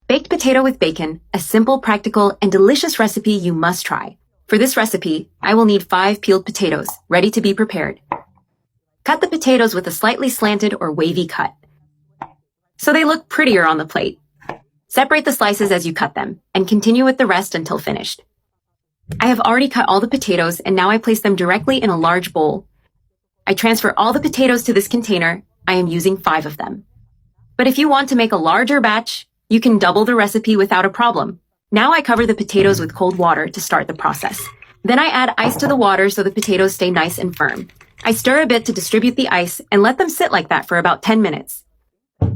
Baked potato with bacon, a simple, practical, and delicious recipe you must try. For this recipe, I will need 5 peeled potatoes, ready to be prepared. Cut the potatoes with a slightly slanted or wavy cut, so they look prettier on the plate. Separate the slices as you cut them, and continue with the rest until finished. I have already cut all the potatoes, and now I place them directly in a large bowl. I transfer all the potatoes to this container. I am using 5 of them. But if you want to make a larger batch, you can double the recipe without a problem. Now I cover the potatoes with cold water to start the process. Then I add ice to the water so the potatoes stay nice and firm. I stir a bit to distribute the ice and let them sit like that for about 10 minutes.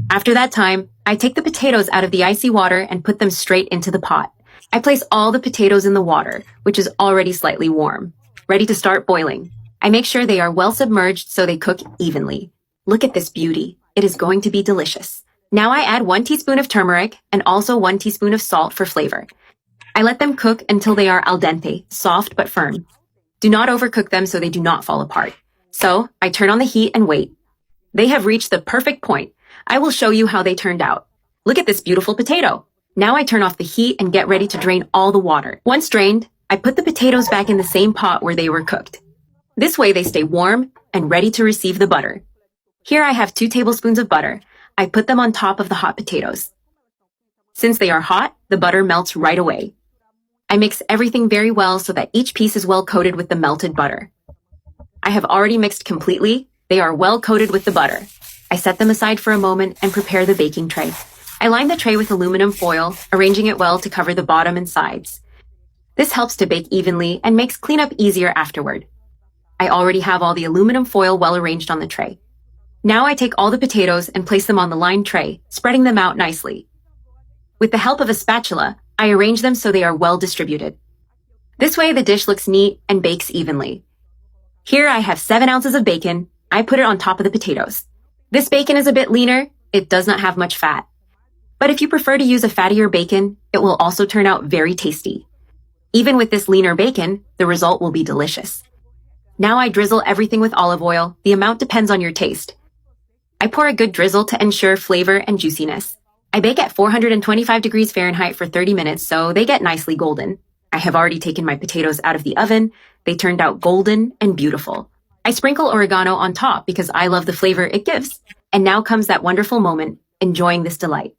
After that time, I take the potatoes out of the icy water and put them straight into the pot. I place all the potatoes in the water, which is already slightly warm, ready to start boiling. I make sure they are well submerged so they cook evenly. Look at this beauty. It is going to be delicious. Now I add 1 teaspoon of turmeric and also 1 teaspoon of salt for flavor. I let them cook until they are al dente, soft but firm. Do not overcook them so they do not fall apart. So I turn on the heat and wait. They have reached the perfect point. I will show you how they turned out. Look at this beautiful potato. Now I turn off the heat and get ready to drain all the water. Once drained, I put the potatoes back in the same pot where they were cooked. This way they stay warm and ready to receive the butter. Here I have 2 tablespoons of butter. I put them on top of the hot potatoes. Since they are hot, the butter melts right away. I mix everything very well so that each piece is well coated with the melted butter. I have already mixed completely. They are well coated with the butter. I set them aside for a moment and prepare the baking tray. I line the tray with aluminum foil, arranging it well to cover the bottom and sides. This helps to bake evenly and makes cleanup easier afterward. I already have all the aluminum foil well arranged on the tray. Now I take all the potatoes and place them on the lined tray, spreading them out nicely. With the help of a spatula, I arrange them so they are well distributed. This way the dish looks neat and bakes evenly. Here I have 7 ounces of bacon. I put it on top of the potatoes. This bacon is a bit leaner. It does not have much fat. But if you prefer to use a fattier bacon, it will also turn out very tasty. Even with this leaner bacon, the result will be delicious. Now I drizzle everything with olive oil. The amount depends on your taste. I pour a good drizzle to ensure flavor and juiciness. I bake at 425 degrees Fahrenheit for 30 minutes so they get nicely golden. I have already taken my potatoes out of the oven. They turned out golden and beautiful. I sprinkle oregano on top because I love the flavor it gives. And now comes that wonderful moment, enjoying this delight.